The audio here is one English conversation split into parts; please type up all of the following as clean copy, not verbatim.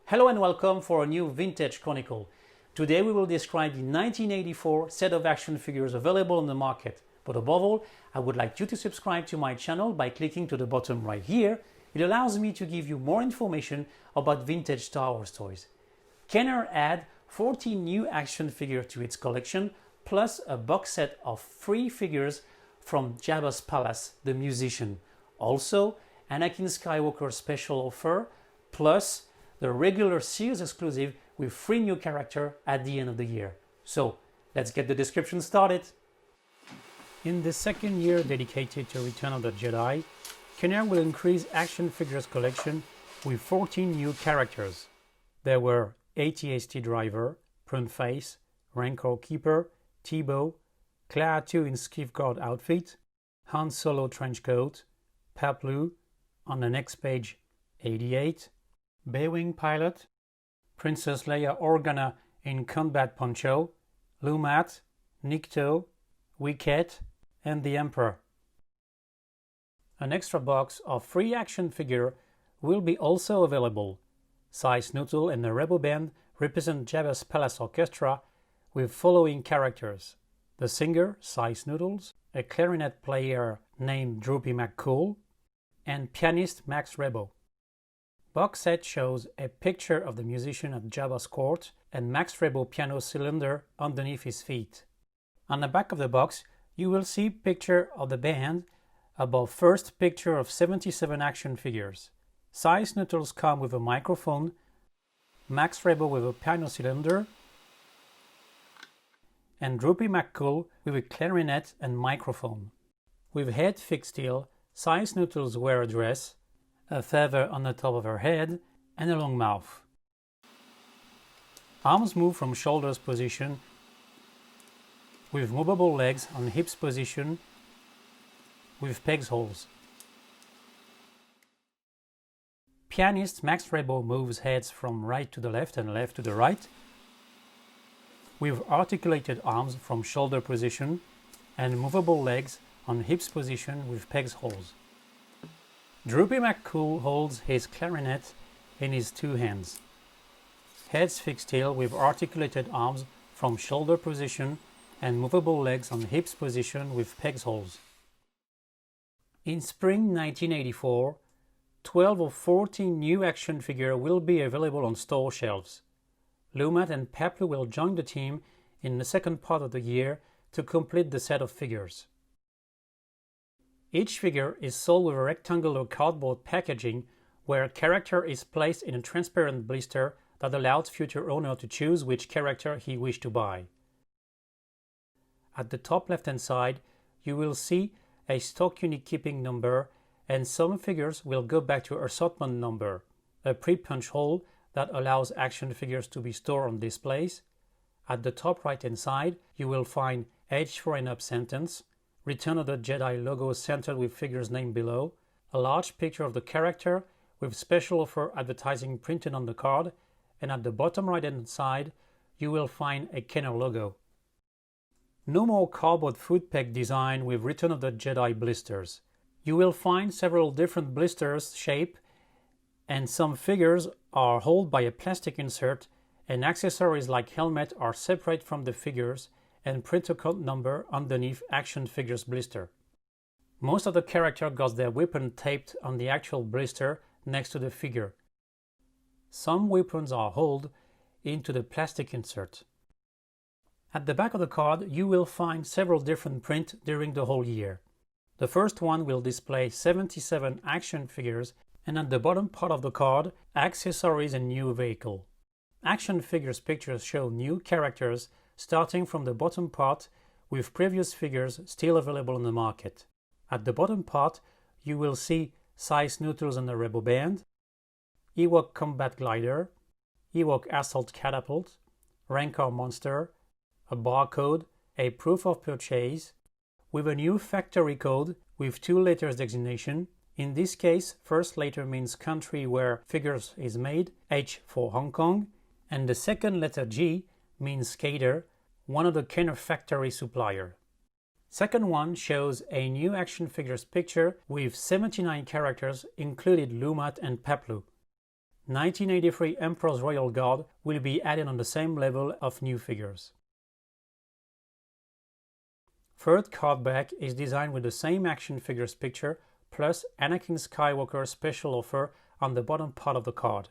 Hello and welcome for a new Vintage Chronicle. Today we will describe the 1984 set of action figures available on the market. But above all, I would like you to subscribe to my channel by clicking to the bottom right here. It allows me to give you more information about vintage Star Wars toys. Kenner added 14 new action figures to its collection, plus a box set of 3 figures from Jabba's Palace, the musician. Also, Anakin Skywalker special offer, plus the regular Sears exclusive with 3 new characters at the end of the year. So, let's get the description started. In the second year dedicated to Return of the Jedi, Kenner will increase action figures collection with 14 new characters. There were AT-ST Driver, Pruneface, Rancor Keeper, T-Bow, Klaatu in Skiff Guard outfit, Hansolo trenchcoat, Paplu, on the next page 88, Baywing Pilot, Princessleia Organa in Combat Poncho, Lumat, Nikto, Wicket, and the Emperor. An extra box of 3 action figures will be also available. Cy Snootles and the Rebel Band represent Jabba's Palace Orchestra with following characters: the singer, Cy Snootles, a clarinet player named Droopy McCool, and pianist Max Rebo. Box set shows a picture of the musician at Jabba's court and Max Rebo piano cylinder underneath his feet. On the back of the box, you will see picture of the band, above first picture of 77 action figures. Cy Snootles come with a microphone, Max Rebo with a piano cylinder, and Droopy McCool with a clarinet and microphone. With head fixed still, Cy Snootles wear a dress, a feather on the top of her head, and a long mouth. Arms move from shoulders position, with movable legs on hips position, with pegs holes. Pianist Max Rebo moves heads from right to the left and left to the right, with articulated arms from shoulder position and movable legs on hips position with pegs holes. Droopy McCool holds his clarinet in his 2 hands. Heads fixed still with articulated arms from shoulder position and movable legs on hips position with pegs holes. In spring 1984, 12 or 14 new action figures will be available on store shelves. Lumat and Paplu will join the team in the second part of the year to complete the set of figures. Each figure is sold with a rectangular cardboard packaging where a character is placed in a transparent blister that allows future owner to choose which character he wishes to buy. At the top left-hand side, you will see a stock unit keeping number, and some figures will go back to assortment number, a pre-punch hole that allows action figures to be stored on displays. At the top right-hand side, you will find Age 4 and Up sentence, Return of the Jedi logo centered with figures named below, a large picture of the character with special offer advertising printed on the card, and at the bottom right-hand side, you will find a Kenner logo. No more cardboard food pack design with Return of the Jedi blisters. You will find several different blisters shape, and some figures are held by a plastic insert, and accessories like helmet are separate from the figures and print a code number underneath action figures blister. Most of the characters got their weapon taped on the actual blister next to the figure. Some weapons are held into the plastic insert. At the back of the card, you will find several different prints during the whole year. The first one will display 77 action figures, and at the bottom part of the card, accessories and new vehicle. Action figures pictures show new characters starting from the bottom part with previous figures still available on the market. At the bottom part, you will see Cy Snootles and the Rebel Band, Ewok Combat Glider, Ewok Assault Catapult, Rancor Monster, a barcode, a proof of purchase, with a new factory code with 2 letters designation. In this case, first letter means country where figures is made, H for Hong Kong, and the second letter G means skater, one of the Kenner factory supplier. Second one shows a new action figures picture with 79 characters included Lumat and Paplu. 1983 Emperor's Royal Guard will be added on the same level of new figures. Third card back is designed with the same action figures picture plus Anakin Skywalker special offer on the bottom part of the card.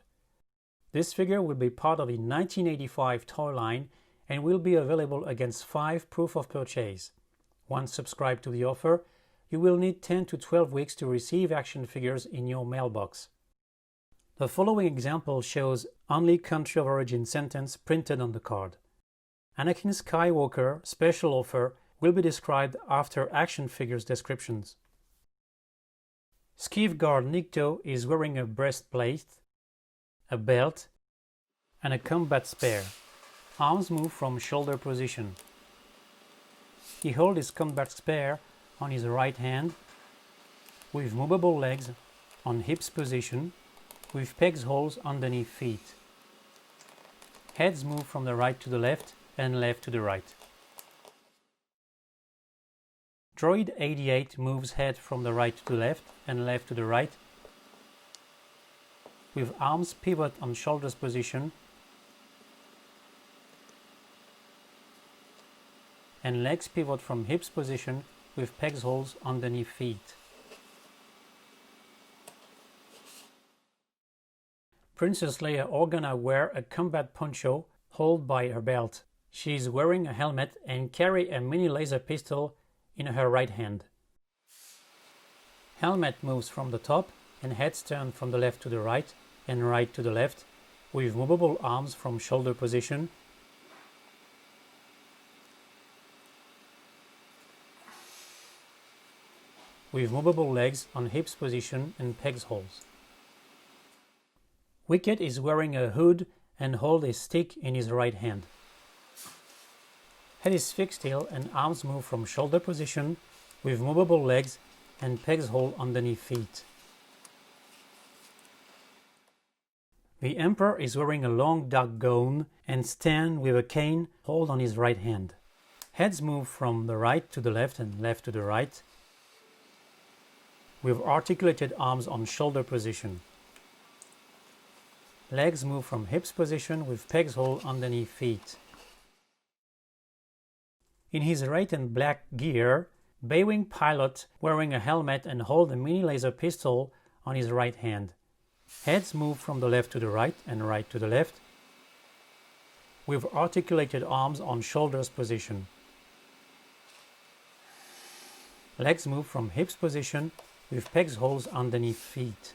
This figure will be part of the 1985 toy line and will be available against 5 proof of purchase. Once subscribed to the offer, you will need 10 to 12 weeks to receive action figures in your mailbox. The following example shows only country of origin sentence printed on the card. Anakin Skywalker special offer will be described after action figures descriptions. Skiff Guard Nikto is wearing a breastplate, a belt, and a combat spear. Arms move from shoulder position. He holds his combat spear on his right hand, with movable legs on hips position, with pegs holes underneath feet. Heads move from the right to the left and left to the right. Droid 88 moves head from the right to the left and left to the right, with arms pivot on shoulders position and legs pivot from hips position with pegs holes underneath feet. Princessleia Organa wear a combat poncho held by her belt. She is wearing a helmet and carry a mini laser pistol in her right hand. Helmet moves from the top and heads turn from the left to the right and right to the left, with movable arms from shoulder position with movable legs on hips position and pegs holes. Wicket is wearing a hood and holds a stick in his right hand. Head is fixed still and arms move from shoulder position with movable legs and pegs hole underneath feet. The Emperor is wearing a long dark gown and stand with a cane held on his right hand. Heads move from the right to the left and left to the right, with articulated arms on shoulder position. Legs move from hips position with pegs hole underneath feet. In his red and black gear, Bay-wing pilot wearing a helmet and hold a mini laser pistol on his right hand. Heads move from the left to the right and right to the left, with articulated arms on shoulders position. Legs move from hips position with pegs holes underneath feet.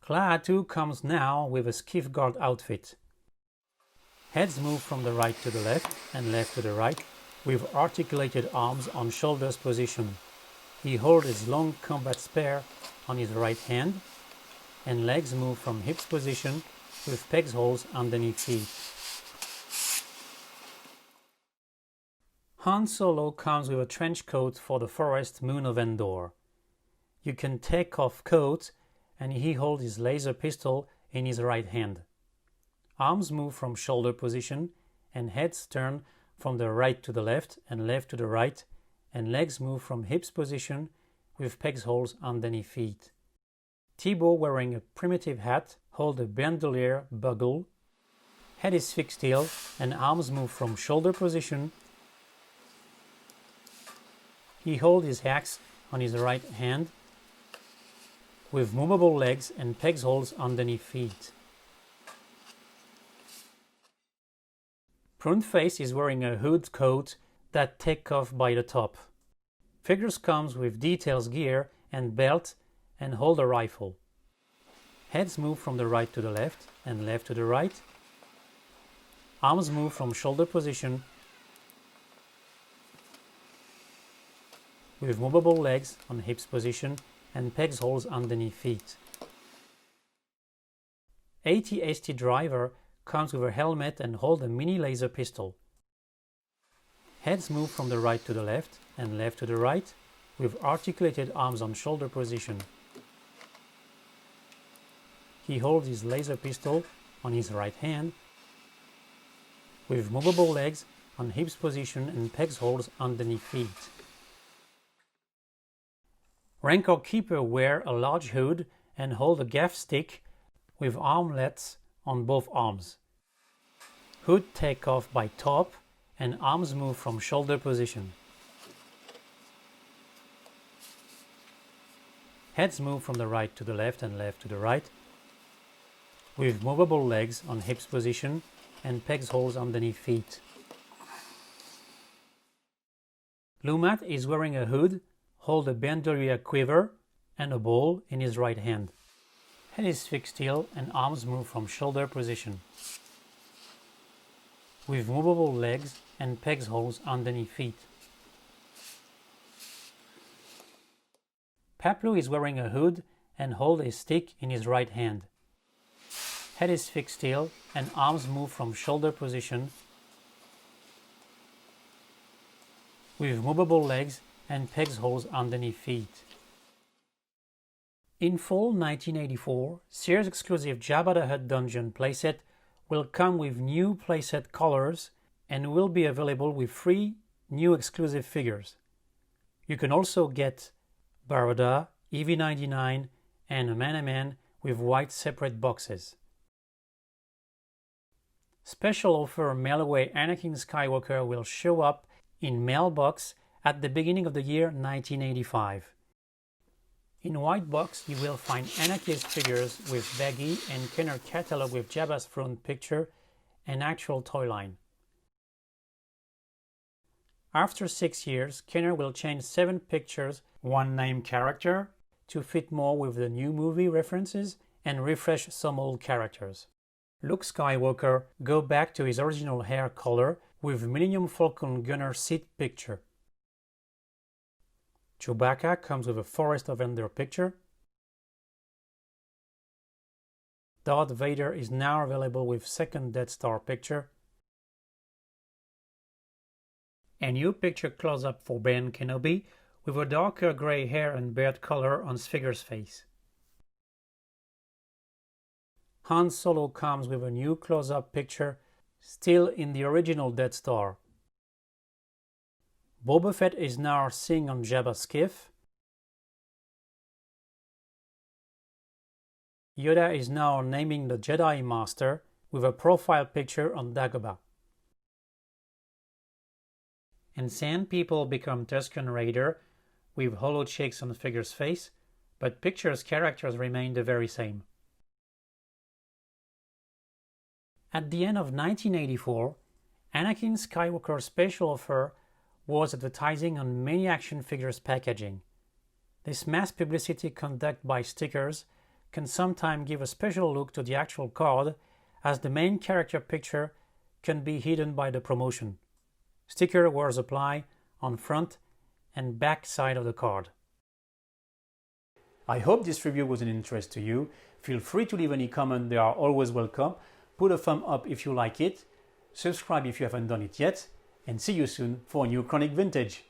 Klaatu comes now with a skiff guard outfit. Heads move from the right to the left and left to the right, with articulated arms on shoulders position. He holds his long combat spear on his right hand, and legs move from hips position with pegs holes underneath feet. Hansolo comes with a trench coat for the forest moon of Endor. You can take off coat and he holds his laser pistol in his right hand. Arms move from shoulder position and heads turn from the right to the left and left to the right, and legs move from hips position with pegs holes underneath feet. Thibaut wearing a primitive hat holds a bandolier bugle. Head is fixed still and arms move from shoulder position. He holds his axe on his right hand with movable legs and pegs holes underneath feet. Pruneface is wearing a hood coat that takes off by the top. Figures comes with details gear and belt and hold a rifle. Heads move from the right to the left and left to the right. Arms move from shoulder position with movable legs on hips position and pegs holes underneath feet. AT-ST driver comes with a helmet and holds a mini laser pistol. Heads move from the right to the left and left to the right, with articulated arms on shoulder position. He holds his laser pistol on his right hand, with movable legs on hips position and pegs holes underneath feet. Rancor Keeper wear a large hood and hold a gaff stick with armlets on both arms. Hood take off by top and arms move from shoulder position. Heads move from the right to the left and left to the right, with movable legs on hips position and pegs holes underneath feet. Lumat is wearing a hood, hold a bandolier quiver and a bowl in his right hand. Head is fixed still and arms move from shoulder position, with movable legs and pegs holes underneath feet. Paplu is wearing a hood and hold a stick in his right hand. Head is fixed still and arms move from shoulder position, with movable legs and pegs holes underneath feet. In fall 1984, Sears exclusive Jabba the Hutt Dungeon playset will come with new playset colors and will be available with 3 new exclusive figures. You can also get Baroda, EV99 and a Man with white separate boxes. Special offer mail-away Anakin Skywalker will show up in mailbox at the beginning of the year 1985. In white box you will find Anakin's figures with baggie and Kenner catalog with Jabba's throne picture and actual toy line. After 6 years, Kenner will change 7 pictures, 1 named character, to fit more with the new movie references and refresh some old characters. Luke Skywalker go back to his original hair color with Millennium Falcon gunner seat picture. Chewbacca comes with a Forest of Endor picture. Darth Vader is now available with second Death Star picture. A new picture close-up for Ben Kenobi with a darker grey hair and beard color on figure's face. Hansolo comes with a new close-up picture, still in the original Death Star. Boba Fett is now seen on Jabba's skiff. Yoda is now naming the Jedi Master with a profile picture on Dagobah. And Sand People become Tusken Raider with hollow cheeks on the figure's face, but picture's characters remain the very same. At the end of 1984, Anakin Skywalker's special offer was advertising on many action figures packaging. This mass publicity conducted by stickers can sometimes give a special look to the actual card, as the main character picture can be hidden by the promotion. Sticker was applied on front and back side of the card. I hope this review was an interest to you. Feel free to leave any comment, they are always welcome. Put a thumb up if you like it, subscribe if you haven't done it yet, and see you soon for a new Chronic Vintage.